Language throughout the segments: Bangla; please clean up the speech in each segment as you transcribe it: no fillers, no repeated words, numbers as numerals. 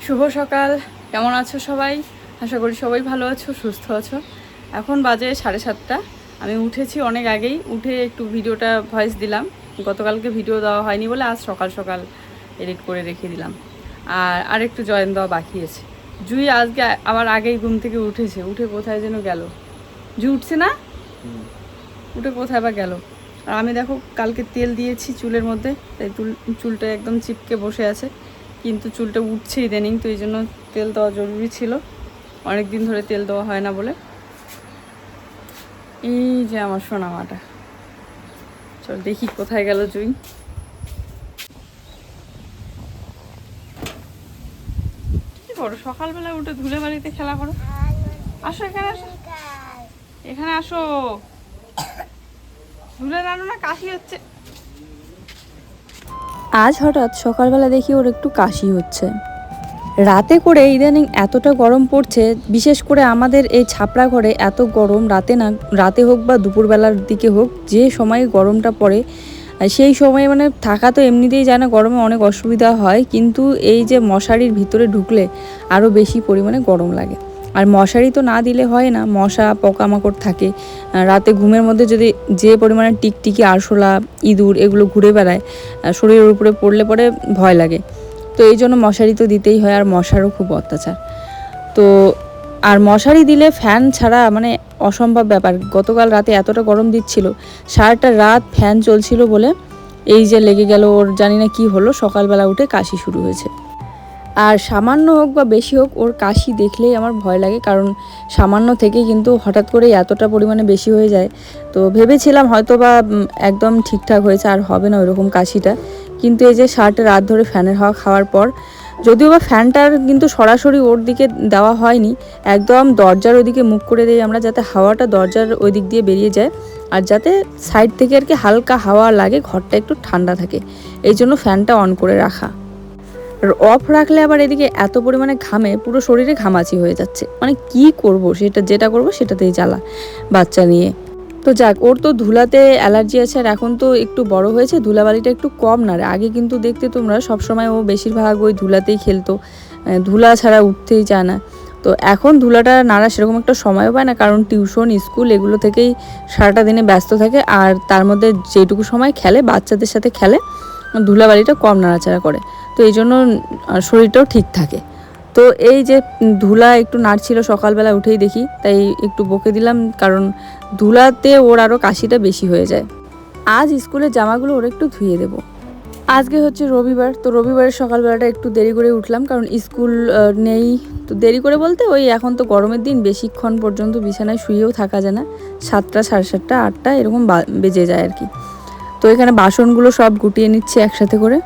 শুভ সকাল। কেমন আছো সবাই? আশা করি সবাই ভালো আছো, সুস্থ আছো। এখন বাজে 7:30। আমি উঠেছি অনেক আগেই, উঠে একটু ভিডিওটা ভয়েস দিলাম। গতকালকে ভিডিও দেওয়া হয়নি বলে আজ সকাল সকাল এডিট করে রেখে দিলাম। আর একটু জয়েন দেওয়া বাকি আছে। জুই আজকে আবার আগেই ঘুম থেকে উঠেছে, উঠে কোথায় যেন গেল। জুই উঠছে না, উঠে কোথায় বা গেল। আর আমি দেখো কালকে তেল দিয়েছি চুলের মধ্যে, তাই চুলটা একদম চিপকে বসে আছে, কিন্তু চুলটা উঠছে ইদানিং, তো এই জন্য তেল দেওয়া জরুরি ছিল। অনেক দিন ধরে তেল দেওয়া হয় না বলে। এই যে আমার সোনামাটা, চল দেখি কোথায় গেল জুই। কি করো সকালবেলা উঠে ধুলে বাড়িতে খেলা করো? আসো এখানে, আসো এখানে আসো। ধুলে রান্না না, কাশি হচ্ছে। আজ হঠাৎ সকালবেলা দেখি ওর একটু কাশি হচ্ছে। রাতে করে ইদানিং এতটা গরম পড়ছে, বিশেষ করে আমাদের এই ছাপড়া ঘরে এত গরম। রাতে হোক বা দুপুরবেলার দিকে হোক, যে সময়ে গরমটা পড়ে সেই সময়ে মানে থাকা তো এমনিতেই যায় না, গরমে অনেক অসুবিধা হয়, কিন্তু এই যে মশারির ভিতরে ঢুকলে আরও বেশি পরিমাণে গরম লাগে। আর মশারি তো না দিলে হয় না, মশা পোকামাকড় থাকে। রাতে ঘুমের মধ্যে যদি যে পরিমাণে টিকটিকি, আরশোলা, ইঁদুর এগুলো ঘুরে বেড়ায়, শরীরের উপরে পড়লে পরে ভয় লাগে। তো এই জন্য মশারি তো দিতেই হয়, আর মশারও খুব অত্যাচার। তো আর মশারি দিলে ফ্যান ছাড়া মানে অসম্ভব ব্যাপার। গতকাল রাতে এতটা গরম দিচ্ছিল, সারাটা রাত ফ্যান চলছিল বলে এই যে লেগে গেল ওর, জানি না কি হলো, সকালবেলা উঠে কাশি শুরু হয়েছে। আর সামান্য হোক বা বেশি হোক, ওর কাশি দেখলেই আমার ভয় লাগে, কারণ সামান্য থেকে কিন্তু হঠাৎ করে এতটা পরিমাণে বেশি হয়ে যায়। তো ভেবেছিলাম হয়তো বা একদম ঠিকঠাক হয়েছে, আর হবে না ওইরকম কাশিটা। কিন্তু এই যে সারাটা রাত ধরে ফ্যানের হাওয়া খাওয়ার পর, যদিও বা ফ্যানটার কিন্তু সরাসরি ওর দিকে দেওয়া হয়নি, একদম দরজার ওইদিকে মুখ করে দিই আমরা, যাতে হাওয়াটা দরজার ওই দিক দিয়ে বেরিয়ে যায়, আর যাতে সাইড থেকে আর কি হালকা হাওয়া লাগে, ঘরটা একটু ঠান্ডা থাকে। এই জন্য ফ্যানটা অন করে রাখা। আর অফ রাখলে আবার এদিকে এত পরিমাণে ঘামে, পুরো শরীরে ঘামাচি হয়ে যাচ্ছে। মানে কি করব, যেটা করব সেটাতেই জ্বালা বাচ্চা নিয়ে। তো যাক, ওর তো ধুলাতে অ্যালার্জি আছে, আর এখন তো একটু বড় হয়েছে, ধুলাবালিটা একটু কম নাড়ে। আগে কিন্তু দেখতে তোমরা সবসময় ও বেশিরভাগ ওই ধুলাতেই খেলতো, ধুলা ছাড়া উঠতেই চায় না। তো এখন ধুলাটা নাড়া সেরকম একটা সময়ও পায় না, কারণ টিউশন, স্কুল এগুলো থেকেই সারাটা দিনে ব্যস্ত থাকে। আর তার মধ্যে যেটুকু সময় খেলে, বাচ্চাদের সাথে খেলে, ধুলাবালিটা কম নাড়াচাড়া করে। তো এই জন্য শরীরটাও ঠিক থাকে। তো এই যে ধুলা একটু নাড়ছিল সকালবেলা উঠেই দেখি, তাই একটু বকে দিলাম, কারণ ধুলাতে ওর আরও কাশিটা বেশি হয়ে যায়। আজ স্কুলের জামাগুলো ওর একটু ধুয়ে দেবো। আজকে হচ্ছে রবিবার, তো রবিবারের সকালবেলাটা একটু দেরি করে উঠলাম, কারণ স্কুল নেই। তো দেরি করে বলতে ওই এখন তো গরমের দিন, বেশিক্ষণ পর্যন্ত বিছানায় শুয়েও থাকা যায় না। 7টা, 7:30, 8টা এরকম বেজে যায় আর কি। তো এখানে বাসনগুলো সব গুটিয়ে নিচ্ছে একসাথে করে।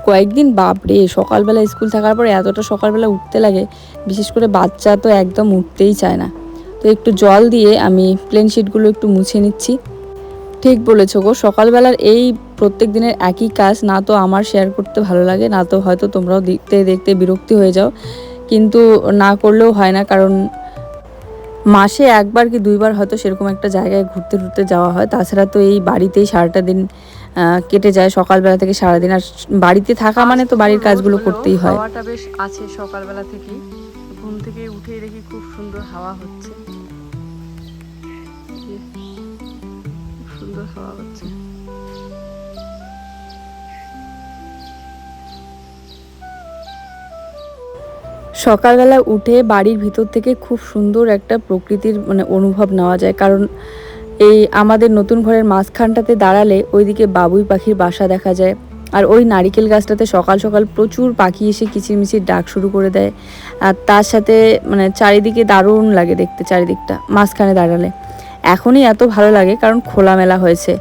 কয়েকদিন বাপরে, সকালবেলা স্কুল থাকার পরে এতটা সকালবেলা উঠতে লাগে, বিশেষ করে বাচ্চা তো একদম উঠতেই চায় না। তো একটু জল দিয়ে আমি প্লেন শিটগুলো একটু মুছে নিচ্ছি। ঠিক বলেছো গো, সকালবেলার এই প্রত্যেক দিনের একই কাজ না তো আমার শেয়ার করতে ভালো লাগে, না তো হয়তো তোমরাও দেখতে দেখতে বিরক্তি হয়ে যাও, কিন্তু না করলেও হয় না, কারণ মাসে একবার কি দুইবার হয়তো সেরকম একটা জায়গায় ঘুরতে ঘুরতে যাওয়া হয়। তাছাড়া তো এই বাড়িতেই সারাটা দিন কেটে যায়, সকালবেলা থেকে সারাদিন। আর বাড়িতে থাকা মানে তো বাড়ির কাজগুলো করতেই হয়। হাওয়াটা বেশ আছে সকালবেলা থেকেই, ঘুম থেকে উঠেই দেখি খুব সুন্দর হাওয়া হচ্ছে, খুব সুন্দর হাওয়া হচ্ছে। সকালবেলা উঠে বাড়ির ভিতর থেকে খুব সুন্দর একটা প্রকৃতির মানে অনুভব নেওয়া যায়, কারণ এই আমাদের নতুন ঘরের মাঝখানটাতে দাঁড়ালে ওইদিকে বাবুই পাখির বাসা দেখা যায়। আর ওই নারিকেল গাছটাতে সকাল সকাল প্রচুর পাখি এসে কিচিরমিচির ডাক শুরু করে দেয়। আর তার সাথে মানে চারিদিকে দারুণ লাগে দেখতে, চারিদিকটা মাঝখানে দাঁড়ালে এখনই এত ভালো লাগে, কারণ খোলামেলা হয়েছে।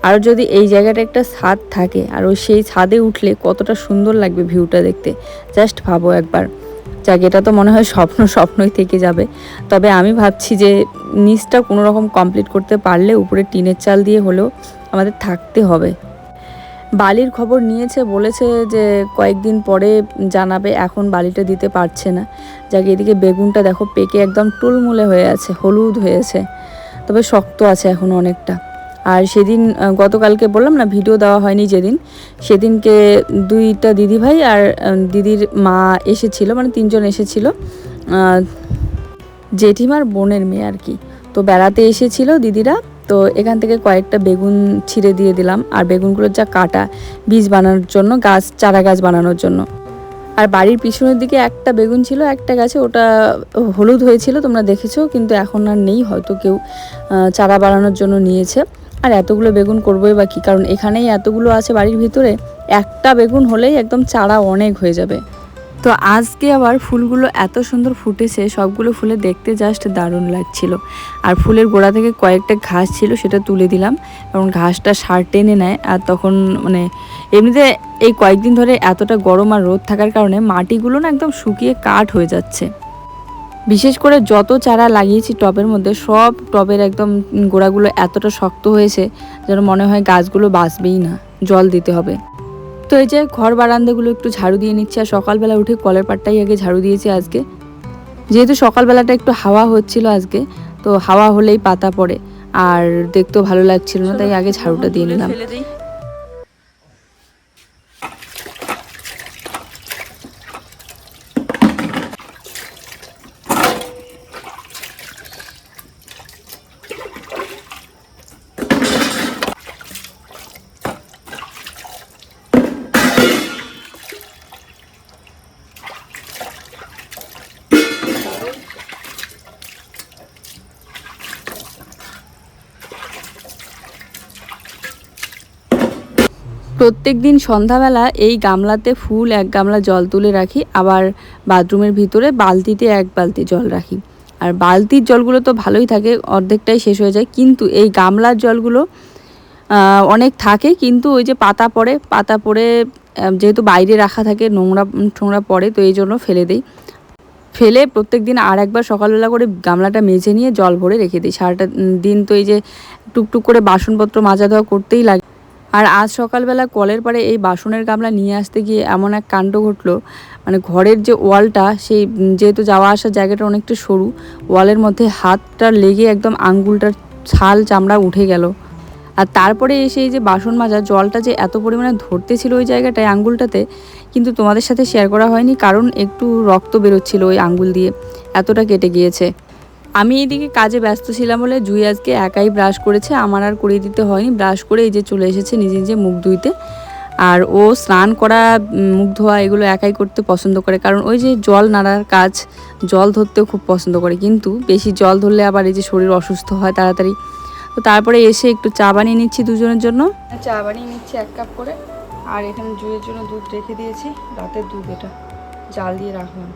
আর যদি এই জায়গাটা একটা ছাদ থাকে, আর ওই সেই ছাদে উঠলে কতটা সুন্দর লাগবে ভিউটা দেখতে, জাস্ট ভাবো একবার। যাক, এটা তো মনে হয় স্বপ্নই থেকে যাবে। তবে আমি ভাবছি যে নিচটা কোনো রকম কমপ্লিট করতে পারলে উপরে টিনের চাল দিয়ে হলেও আমাদের থাকতে হবে। বালির খবর নিয়েছে, বলেছে যে কয়েকদিন পরে জানাবে, এখন বালিটা দিতে পারছে না। যাক, এদিকে বেগুনটা দেখো পেকে একদম টুলমুলে হয়ে আছে, হলুদ হয়েছে, তবে শক্ত আছে এখনও অনেকটা। আর সেদিন গতকালকে বললাম না ভিডিও দেওয়া হয়নি যেদিন, সেদিনকে দুইটা দিদিভাই আর দিদির মা এসেছিল, মানে 3 জন এসেছিল, জেঠিমার বোনের মেয়ে আর কি। তো বেড়াতে এসেছিল দিদিরা, তো এখান থেকে কয়েকটা বেগুন ছিঁড়ে দিয়ে দিলাম। আর বেগুনগুলোর যা কাটা, বীজ বানানোর জন্য, চারা গাছ বানানোর জন্য। আর বাড়ির পিছনের দিকে একটা বেগুন ছিল একটা গাছে, ওটা হলুদ হয়েছিল তোমরা দেখেছো, কিন্তু এখন আর নেই, হয়তো কেউ চারা বানানোর জন্য নিয়েছে। আর এতগুলো বেগুন করবোই বা কী, কারণ এখানেই এতগুলো আছে বাড়ির ভিতরে, একটা বেগুন হলেই একদম চারা অনেক হয়ে যাবে। তো আজকে আবার ফুলগুলো এত সুন্দর ফুটেছে, সবগুলো ফুলে দেখতে জাস্ট দারুণ লাগছিল। আর ফুলের গোড়া থেকে কয়েকটা ঘাস ছিল, সেটা তুলে দিলাম, কারণ ঘাসটা সার টেনে নেয়। আর তখন মানে এমনিতে এই কয়েকদিন ধরে এতটা গরম আর রোদ থাকার কারণে মাটিগুলো না একদম শুকিয়ে কাঠ হয়ে যাচ্ছে। বিশেষ করে যত চারা লাগিয়েছি টবের মধ্যে, সব টবের একদম গোড়াগুলো এতটা শক্ত হয়েছে যেন মনে হয় গাছগুলো বাঁচবেই না, জল দিতে হবে। তো এই যে ঘর বারান্দাগুলো একটু ঝাড়ু দিয়ে নিচ্ছি। আর সকালবেলা উঠে কলের পাড়টাই আগে ঝাড়ু দিয়েছি আজকে, যেহেতু সকালবেলাটা একটু হাওয়া হচ্ছিল আজকে, তো হাওয়া হলেই পাতা পড়ে আর দেখতেও ভালো লাগছিল না, তাই আগে ঝাড়ুটা দিয়ে নিলাম। প্রত্যেক দিন সন্ধ্যাবেলা এই গামলাতে ফুল 1 গামলা জল তুলে রাখি, আবার বাথরুমের ভিতরে বালতিতে 1 বালতি জল রাখি। আর বালতির জলগুলো তো ভালোই থাকে, অর্ধেকটাই শেষ হয়ে যায়, কিন্তু এই গামলার জলগুলো অনেক থাকে, কিন্তু ওই যে পাতা পড়ে যেহেতু বাইরে রাখা থাকে, নোংরা পড়ে, তো এই জন্য ফেলে দিই। ফেলে প্রত্যেক দিন আর একবার সকালবেলা করে গামলাটা মেজে নিয়ে জল ভরে রেখে দিই। সারাটা দিন তো এই যে টুকটুক করে বাসনপত্র মাজা ধোয়া করতেই লাগে। আর আজ সকালবেলা কলের পাড়ে এই বাসনের গামলা নিয়ে আসতে গিয়ে এমন এক কাণ্ড ঘটলো, মানে ঘরের যে ওয়ালটা, সেই যেহেতু যাওয়া আসার জায়গাটা অনেকটা সরু, ওয়ালের মধ্যে হাতটা লেগে একদম আঙ্গুলটার ছাল চামড়া উঠে গেল। আর তারপরে এসে এই যে বাসন মাজা জলটা যে এত পরিমাণে ধরতে ছিল ওই জায়গাটায় আঙ্গুলটাতে, কিন্তু তোমাদের সাথে শেয়ার করা হয়নি, কারণ একটু রক্ত বেরোচ্ছিল ওই আঙ্গুল দিয়ে, এতটা কেটে গিয়েছে। আমি এইদিকে কাজে ব্যস্ত ছিলাম বলে জুই আজকে একাই ব্রাশ করেছে, আমার আর করিয়ে দিতে হয়নি। ব্রাশ করে এই যে চলে এসেছে নিজে নিজে মুখ ধুইতে। আর ও স্নান করা, মুখ ধোয়া এগুলো একাই করতে পছন্দ করে, কারণ ওই যে জল নাড়ার কাজ, জল ধরতেও খুব পছন্দ করে, কিন্তু বেশি জল ধরলে আবার এই যে শরীর অসুস্থ হয় তাড়াতাড়ি। তো তারপরে এসে একটু চা বানিয়ে নিচ্ছি দুজনের জন্য। চা বানিয়ে নিচ্ছি 1 কাপ করে। আর এখানে জুইয়ের জন্য দুধ রেখে দিয়েছি, রাতের দুধ, এটা জাল দিয়ে রাখলাম।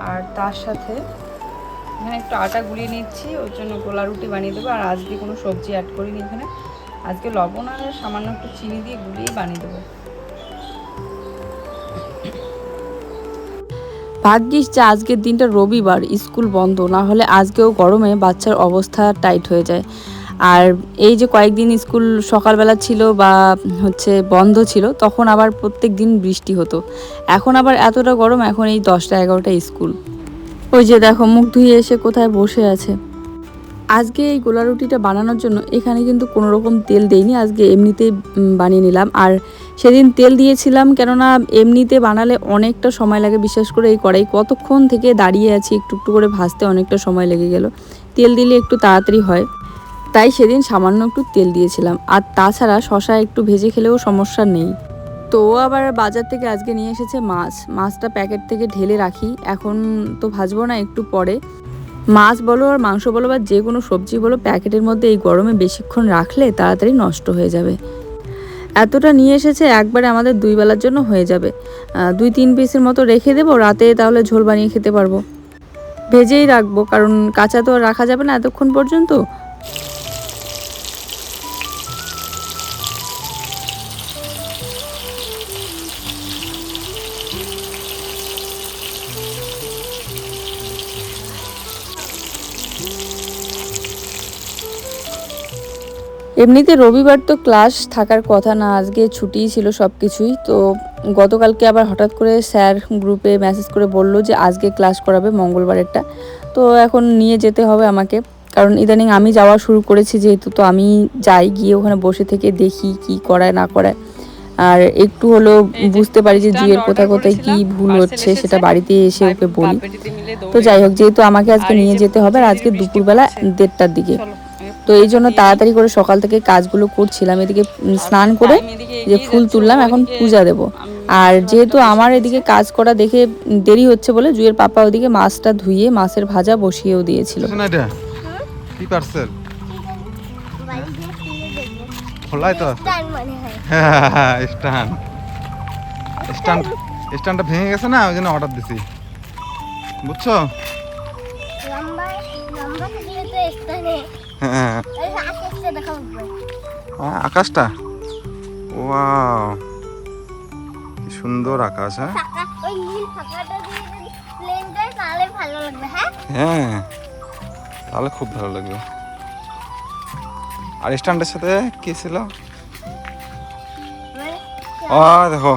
আর তার সাথে এখানে একটু আটা গুলিয়ে নিচ্ছি, ওর জন্য গোলা রুটি বানিয়ে দেবো। আর আজকে কোনো সবজি অ্যাড করিনি এখানে, আজকে লবণ আর সামান্য একটু চিনি দিয়ে গুলিয়ে বানিয়ে দেবো। ভাগ্যিস যে আজকের দিনটা রবিবার, স্কুল বন্ধ, না হলে আজকেও গরমে বাচ্চার অবস্থা টাইট হয়ে যায়। আর এই যে কয়েকদিন স্কুল সকালবেলা ছিল বা বন্ধ ছিল, তখন আবার প্রত্যেক দিন বৃষ্টি হতো। এখন আবার এতটা গরম, এখন এই 10টা 11টা স্কুল। ওই যে দেখো মুখ ধুয়ে এসে কোথায় বসে আছে। আজকে এই গোলা রুটিটা বানানোর জন্য এখানে কিন্তু কোনো রকম তেল দেইনি, আজকে এমনিতেই বানিয়ে নিলাম। আর সেদিন তেল দিয়েছিলাম, কেননা এমনিতে বানালে অনেকটা সময় লাগে, বিশেষ করে এই কড়াই কতক্ষণ থেকে দাঁড়িয়ে আছি, একটু একটু করে ভাজতে অনেকটা সময় লেগে গেল। তেল দিলে একটু তাড়াতাড়ি হয়, তাই সেদিন সামান্য একটু তেল দিয়েছিলাম। আর তাছাড়া শশা একটু ভেজে খেলেও সমস্যা নেই। তো আবার বাজার থেকে আজকে নিয়ে এসেছে মাছটা প্যাকেট থেকে ঢেলে রাখি, এখন তো ভাজবো না, একটু পরে। মাছ বলো আর মাংস বলো বা যে কোনো সবজি বলো, প্যাকেটের মধ্যে এই গরমে বেশিক্ষণ রাখলে তাড়াতাড়ি নষ্ট হয়ে যাবে। এতটা নিয়ে এসেছে, একবারে আমাদের 2 বেলার জন্য হয়ে যাবে। 2-3 পিসের মতো রেখে দেবো, রাতে তাহলে ঝোল বানিয়ে খেতে পারবো। ভেজেই রাখবো, কারণ কাঁচা তো আর রাখা যাবে না এতক্ষণ পর্যন্ত। এমনিতে রবিবার তো ক্লাস থাকার কথা না, আজকে ছুটিই ছিল সব কিছুই। তো গতকালকে আবার হঠাৎ করে স্যার গ্রুপে মেসেজ করে বলল যে আজকে ক্লাস করাবে, মঙ্গলবারেরটা। তো এখন নিয়ে যেতে হবে আমাকে, কারণ ইদানিং আমি যাওয়া শুরু করেছি যেহেতু, তো আমি যাই, গিয়ে ওখানে বসে থেকে দেখি কি করায় না করায়, আর একটু হলো বুঝতে পারি যে জুয়ের কোথায় কোথায় কি ভুল হচ্ছে, সেটা বাড়িতে এসে ওকে বলি। তো যাই হোক, যেহেতু আমাকে আজকে নিয়ে যেতে হবে, আর আজকে দুপুরবেলা 1:30টার দিকে, তো এই জন্য তাড়াতাড়ি করে সকাল থেকে কাজগুলো করছিলাম। এদিকে স্নান করে যে ফুল তুললাম, এখন পূজা দেব। আর যেহেতু আমার এদিকে কাজ করা দেখে দেরি হচ্ছে বলে জুয়ের পাপা ওদিকে মাছটা ধুয়ে মাছের ভাজা বসিয়েও দিয়েছিল। কি পার্সেল খোলাই তো স্ট্যান্ড স্ট্যান্ড স্ট্যান্ডটা ভেঙে গেছে না, ওই জন্য অর্ডার দিছি, বুঝছো? হ্যাঁ আকাশটা, ওয়াও কি সুন্দর আকাশ। হ্যাঁ তাহলে খুব ভালো লাগবে। আর স্ট্যান্ডের সাথে কি ছিল? ও দেখো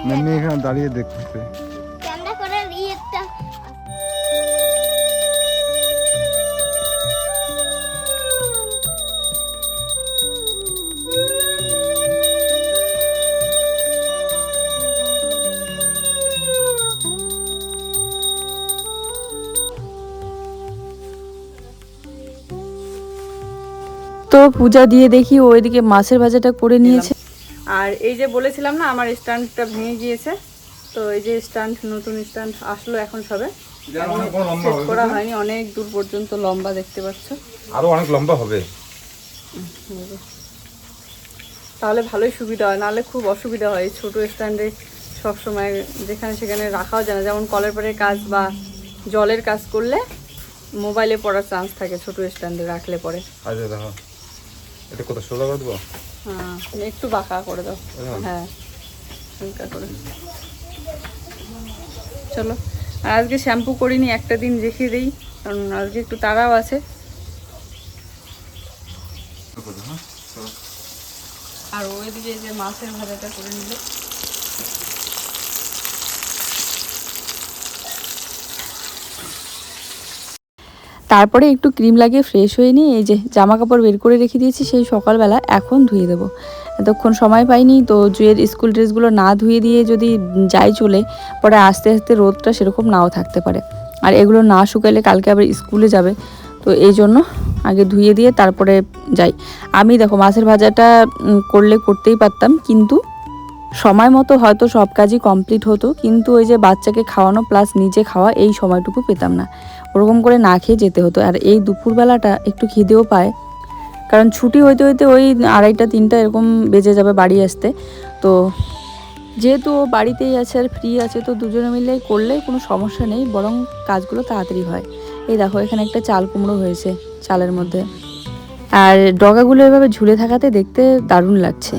মেমি এখানে দাঁড়িয়ে দেখতেছে। তো পূজা দিয়ে দেখি ওইদিকে মাছের ভাজাটা করে নিয়েছে। আর এই যে বলেছিলাম না আমার স্ট্যান্ডটা ভেঙে গিয়েছে, তো এই যে স্ট্যান্ড, নতুন স্ট্যান্ড আসলো এখন সবে, সেট করা হয়নি, অনেক দূর পর্যন্ত লম্বা দেখতে পাচ্ছ, আরো অনেক লম্বা হবে। তাহলে ভালোই সুবিধা হয়, নাহলে খুব অসুবিধা হয় ছোট স্ট্যান্ডে সবসময় যেখানে সেখানে রাখাও যায় না। যেমন কলের পাড়ের কাজ বা জলের কাজ করলে মোবাইলে পড়ার চান্স থাকে ছোট স্ট্যান্ডে রাখলে পরে। আচ্ছা দেখো এটা কত সোজা করে দেবো? হ্যাঁ একটু বাঁকা করে দাও। হ্যাঁ হালকা করে। চলো, আর আজকে শ্যাম্পু করিনি, একটা দিন রেখে দিই, কারণ আজকে একটু তাড়াও আছে। আর ওইদিকে যে মাছের ভাজাটা করে নিলে, তারপরে একটু ক্রিম লাগিয়ে ফ্রেশ হয়ে নিয়ে এই যে জামা কাপড় বের করে রেখে দিয়েছি সেই সকালবেলা, এখন ধুয়ে দেবো। এতক্ষণ সময় পাইনি, তো জুয়ের স্কুল ড্রেসগুলো না ধুয়ে দিয়ে যদি যাই চলে, পরে আস্তে আস্তে রোদটা সেরকম নাও থাকতে পারে, আর এগুলো না শুকাইলে কালকে আবার স্কুলে যাবে, তো এই জন্য আগে ধুয়ে দিয়ে তারপরে যাই। আমি দেখো মাছের ভাজাটা করলে করতেই পারতাম, কিন্তু সময় মতো হয়তো সব কাজই কমপ্লিট হতো, কিন্তু ওই যে বাচ্চাকে খাওয়ানো প্লাস নিজে খাওয়া, এই সময়টুকু পেতাম না, ওরকম করে না খেয়ে যেতে হতো। আর এই দুপুরবেলাটা একটু খিদেও পায়, কারণ ছুটি হইতে হইতে ওই 2:30 3টা এরকম বেজে যাবে বাড়ি আসতে। তো যেহেতু ও বাড়িতেই আছে আর ফ্রি আছে, তো দুজনে মিলে করলে কোনো সমস্যা নেই, বরং কাজগুলো তাড়াতাড়ি হয়। এই দেখো এখানে একটা চাল কুমড়ো হয়েছে চালের মধ্যে, আর ডগাগুলো এভাবে ঝুলে থাকাতে দেখতে দারুণ লাগছে।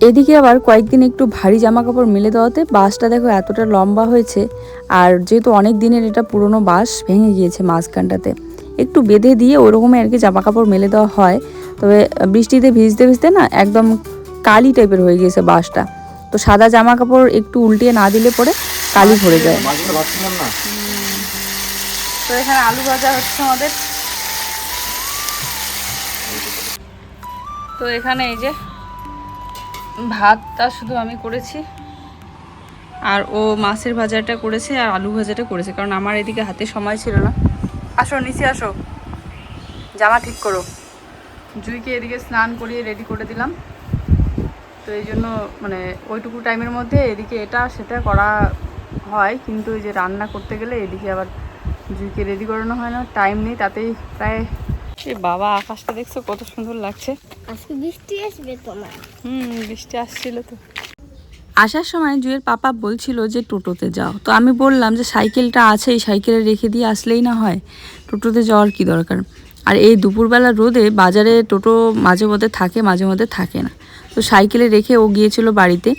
এদিকে আবার কয়েকদিন একটু ভারী জামা কাপড় মেলে দেওয়াতে বাঁশটা দেখো এতটা লম্বা হয়েছে, আর যেহেতু অনেক দিনের এটা পুরনো বাঁশ, ভেঙে গিয়েছে মাঝখানটাতে, একটু বেঁধে দিয়ে ওরকমই আর কি জামা কাপড় মেলে দেওয়া হয়। তবে বৃষ্টিতে ভিজতে ভিজতে না একদম কালি টাইপের হয়ে গিয়েছে বাঁশটা, তো সাদা জামা কাপড় একটু উল্টিয়ে না দিলে পরে কালি ভরে যায়। তো এখানে আলু ভাজা হচ্ছে আমাদের। তো এখানে এই যে ভাতটা শুধু আমি করেছি, আর ও মাছের ভাজাটা করেছে আর আলু ভাজাটা করেছে, কারণ আমার এদিকে হাতে সময় ছিল না। আসো নিচে আসো, জামা ঠিক করো। জুইকে এদিকে স্নান করিয়ে রেডি করে দিলাম, তো এই জন্য মানে ওইটুকু টাইমের মধ্যে এদিকে এটা সেটা করা হয়, কিন্তু এই যে রান্না করতে গেলে এদিকে আবার জুইকে রেডি করানো হয় না, টাইম নেই, তাতেই প্রায়। এ বাবা, আকাশটা দেখছো কত সুন্দর লাগছে। আজকে বৃষ্টি আসবে তোমার? বৃষ্টি আসছিল তো। আসার সময় জুয়ের পাপা বলছিল যে টোটোতে যাও, তো আমি বললাম যে সাইকেলটা আছে, এই সাইকেলে রেখে দিয়ে আসলেই না হয়, টোটোতে যাওয়ার কি দরকার। আর এই দুপুরবেলা রোদে বাজারে টোটো মাঝে মধ্যে থাকে, মাঝে মধ্যে থাকে না, তো সাইকেলে রেখে ও গিয়েছিল বাড়িতে।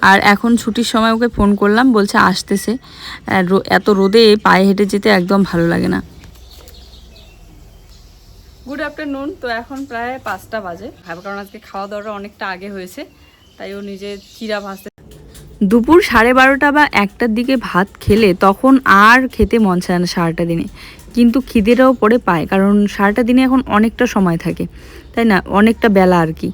আর এখন ছুটির সময় ওকে ফোন করলাম, বলছে আসতেছে। এত রোদে পায়ে হেঁটে যেতে একদম ভালো লাগে না। Good afternoon. তো এখন প্রায় 5টা বাজে, কারণ আজকে খাওয়া দাওয়াটা অনেকটা আগে হয়েছে, তাই ও নিজে চিরা ভাজতে। দুপুর 12:30 বা 1টার দিকে ভাত খেলে তখন আর খেতে মন চায় না সারাটা দিনে, কিন্তু খিদেটাও পরে পায়, কারণ সারাটা দিনে এখন অনেকটা সময় থাকে, তাই না, অনেকটা বেলা আর কি।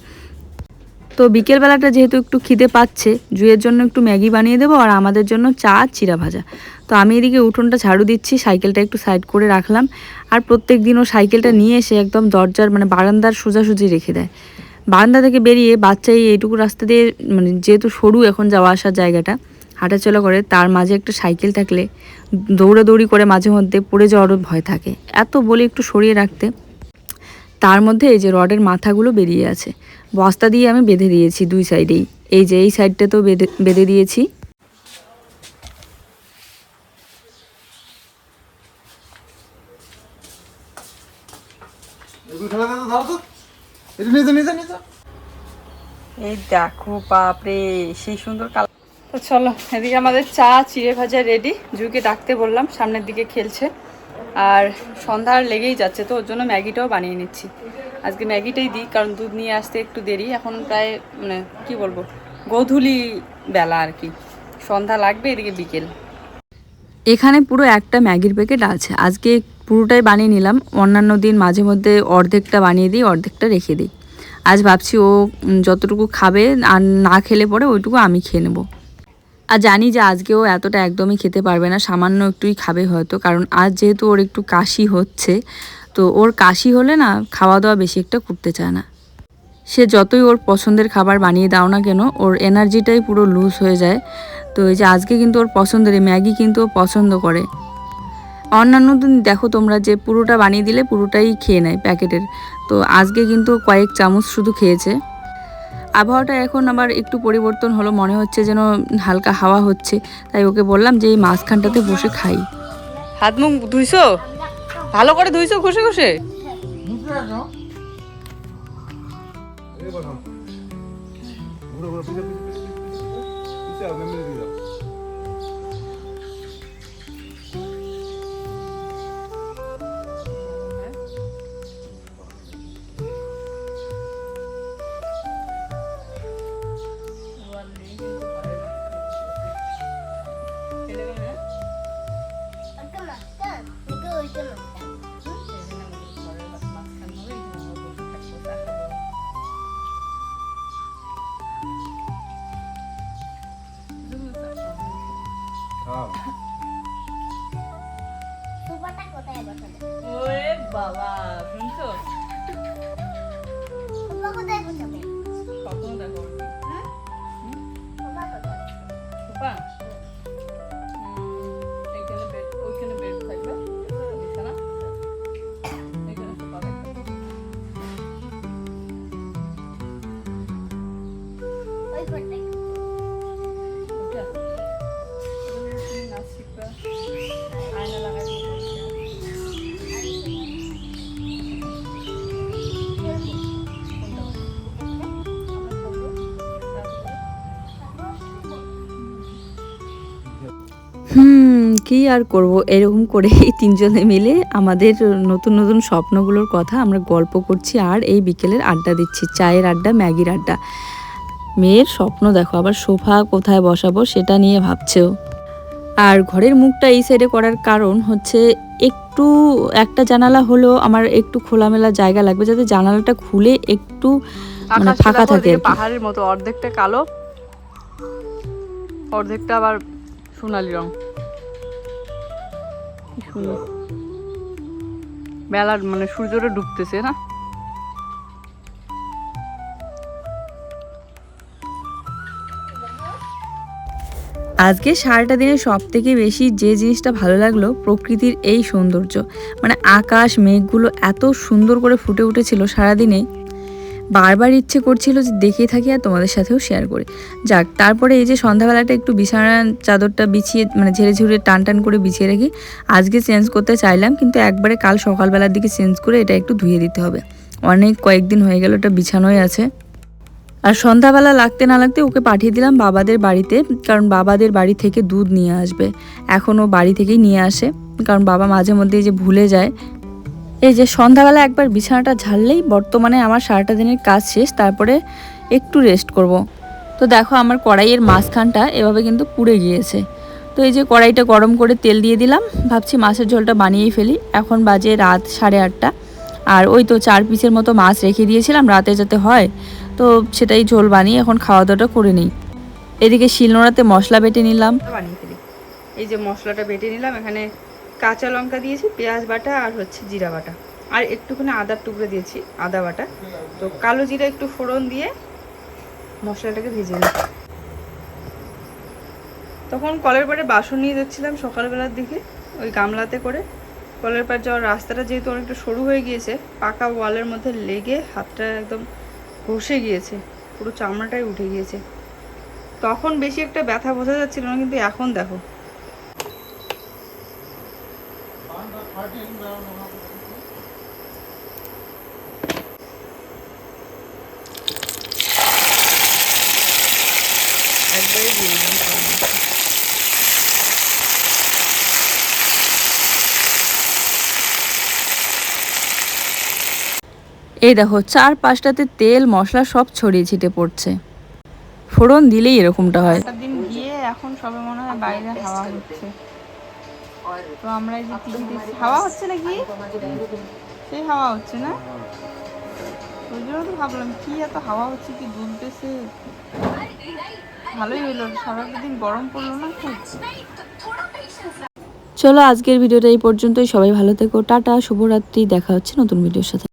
তো বিকেলবেলাটা যেহেতু একটু খিদে পাচ্ছে, জুয়ের জন্য একটু ম্যাগি বানিয়ে দেবো আর আমাদের জন্য চা চিড়া ভাজা। তো আমি এদিকে উঠোনটা ঝাড়ু দিচ্ছি, সাইকেলটা একটু সাইড করে রাখলাম। আর প্রত্যেক দিন ও সাইকেলটা নিয়ে এসে একদম দরজার মানে বারান্দার সোজাসুজি রেখে দেয়। বারান্দা থেকে বেরিয়ে বাচ্চাই এইটুকু রাস্তা দিয়ে, মানে যেহেতু সরু এখন যাওয়া আসার জায়গাটা, হাঁটাচলা করে, তার মাঝে একটা সাইকেল থাকলে দৌড়াদৌড়ি করে মাঝে মধ্যে পড়ে যাওয়ারও ভয় থাকে, এত বলে একটু সরিয়ে রাখতে। তার মধ্যে এই যে রডের মাথাগুলো বেরিয়ে আছে, বস্তা দিয়ে আমি বেঁধে দিয়েছি দুই সাইডেই। এই যে এই সাইডটা তো বেঁধে দিয়েছি। এই দেখো বাপরে, সেই সুন্দর কালার। তো চলো, এদিকে আমাদের চা চিড়ে ভাজা রেডি। জুইকে ডাকতে বললাম, সামনের দিকে খেলছে। আর সন্ধ্যা লেগেই যাচ্ছে, তো ওর জন্য ম্যাগিটাও বানিয়ে নিচ্ছি। আজকে ম্যাগিটাই দিই, কারণ দুধ নিয়ে আসতে একটু দেরি। এখন প্রায় মানে কি বলবো, গোধূলি বেলা আর কি, সন্ধ্যা লাগবে, এদিকে বিকেল। এখানে পুরো একটা ম্যাগির প্যাকেট আছে, আজকে পুরোটাই বানিয়ে নিলাম। অন্যান্য দিন মাঝে মধ্যে অর্ধেকটা বানিয়ে দিই, অর্ধেকটা রেখে দিই। আজ ভাবছি ও যতটুকু খাবে আর না খেলে পরে ওইটুকু আমি খেয়ে নেবো। আর জানি যে আজকেও এতটা একদমই খেতে পারবে না, সামান্য একটুই খাবে হয়তো, কারণ আজ যেহেতু ওর একটু কাশি হচ্ছে। তো ওর কাশি হলে না খাওয়া দাওয়া বেশি একটা করতে চায় না। সে যতই ওর পছন্দের খাবার বানিয়ে দাও না কেন, ওর এনার্জিটাই পুরো লুজ হয়ে যায়। তো এই যে আজকে কিন্তু ওর পছন্দের ম্যাগি কিন্তু ও পছন্দ করে। অন্যান্য দিন দেখো তোমরা যে পুরোটা বানিয়ে দিলে পুরোটাই খেয়ে নেয় প্যাকেটের, তো আজকে কিন্তু কয়েক চামচ শুধু খেয়েছে। আবহাওয়াটা এখন আবার একটু পরিবর্তন হলো, মনে হচ্ছে যেন হালকা হাওয়া হচ্ছে, তাই ওকে বললাম যে এই মাঝখানটাতে বসে খাই। হাত মুখ ধুইছো? ভালো করে ধুইছো ঘষে ঘষে? ওরে বাবা, শুনছো? কখনো দেখো সুপা, এইখানে বেড, ওইখানে বেড থাকবে, বিছানা, এইখানে সোফা থাকবে। নাচ শিখবে, আয়না লাগাই দিতে। কি আর করব, এরকম করে এই তিনজনে মিলে আমাদের নতুন নতুন স্বপ্নগুলোর কথা আমরা গল্প করছি আর এই বিকেলের আড্ডা দিচ্ছি, চায়ের আড্ডা, ম্যাগির আড্ডা। মেয়ের স্বপ্ন দেখো, আবার সোফা কোথায় বসাবো সেটা নিয়ে ভাবছেও। আর ঘরের মুখটা এই সাইডে করার কারণ হচ্ছে একটু একটা জানালা হলেও আমার একটু খোলামেলা জায়গা লাগবে, যাতে জানালাটা খুলে একটু মানে ফাঁকা থাকে। পাহাড়ের মতো, অর্ধেকটা কালো, অর্ধেকটা আবার সোনালি রং। বেলার মানে সূর্যটা ডুবতেছে না। আজকে সারাটা দিনে সব থেকে বেশি যে জিনিসটা ভালো লাগলো, প্রকৃতির এই সৌন্দর্য, মানে আকাশ মেঘগুলো এত সুন্দর করে ফুটে উঠেছিল সারাদিনে, বারবার ইচ্ছে করছিল যে দেখে থাকি আর তোমাদের সাথেও শেয়ার করি। যাক, তারপরে এই যে সন্ধ্যাবেলাটা একটু বিছানার চাদরটা বিছিয়ে মানে ঝেড়ে ঝুড়ে টান টান করে বিছিয়ে রাখি। আজকে চেঞ্জ করতে চাইলাম, কিন্তু একবারে কাল সকালবেলার দিকে চেঞ্জ করে এটা একটু ধুয়ে দিতে হবে। অনেক কয়েকদিন হয়ে গেল এটা বিছানোই আছে। আর সন্ধ্যাবেলা লাগতে না লাগতে ওকে পাঠিয়ে দিলাম বাবাদের বাড়িতে, কারণ বাবাদের বাড়ি থেকে দুধ নিয়ে আসবে। এখনও বাড়ি থেকেই নিয়ে আসে, কারণ বাবা মাঝে মধ্যে যে ভুলে যায়। এই যে সন্ধ্যাবেলা একবার বিছানাটা ঝাড়লেই বর্তমানে আমার সারাটা দিনের কাজ শেষ, তারপরে একটু রেস্ট করব। তো দেখো আমার কড়াইয়ের মাঝখানটা এভাবে কিন্তু পুড়ে গিয়েছে। তো এই যে কড়াইটা গরম করে তেল দিয়ে দিলাম, ভাবছি মাছের ঝোলটা বানিয়েই ফেলি। এখন বাজে রাত 8:30, আর ওই তো 4 পিসের মতো মাছ রেখে দিয়েছিলাম রাতে যাতে হয়, তো সেটাই ঝোল বানিয়ে এখন খাওয়া দাওয়াটা করে নিই। এদিকে শিলনোড়াতে মশলা বেটে নিলাম। বানিয়ে ফেলি। এই যে মশলাটা বেটে নিলাম, এখানে কাঁচা লঙ্কা দিয়েছি, পেঁয়াজ বাটা আর হচ্ছে জিরা বাটা, আর একটুখানি আদার টুকরো দিয়েছি, আদা বাটা। তো কালো জিরা একটু ফোড়ন দিয়ে মশলাটাকে ভেজে নিই। তখন কলের পাড়ে বাসন নিয়ে যাচ্ছিলাম সকালবেলার দিকে, ওই গামলাতে করে। কলের পাড় যাওয়ার রাস্তাটা যেহেতু অনেকটা সরু হয়ে গিয়েছে, পাকা ওয়ালের মধ্যে লেগে হাতটা একদম ঘষে গিয়েছে, পুরো চামড়াটাই উঠে গিয়েছে। তখন বেশি একটা ব্যথা বোঝা যাচ্ছিল না, কিন্তু এখন দেখো। একবারে দিয়ে দিলাম সব মশলা। এই দেখো 4-5টাতে তেল মশলা সব ছড়িয়ে ছিটে পড়ছে। ফোড়ন দিলেই এরকমটা হয়। একটা দিন গিয়ে এখন সবে মনে হয় বাইরে হাওয়া হচ্ছে। তো আমরা এই যে টিভি দেখছি, হাওয়া হচ্ছে নাকি? সেই হাওয়া হচ্ছে না? ওই জন্য তো ভাবলাম কি এত হাওয়া হচ্ছে, কি দুলতেছে। ভালোই হলো, সারাটা দিন গরম পড়লো না খুব। চলো আজকের ভিডিওটা এই পর্যন্তই। সবাই ভালো থেকো, টাটা, শুভরাত্রি। দেখা হচ্ছে নতুন ভিডিওর সাথে।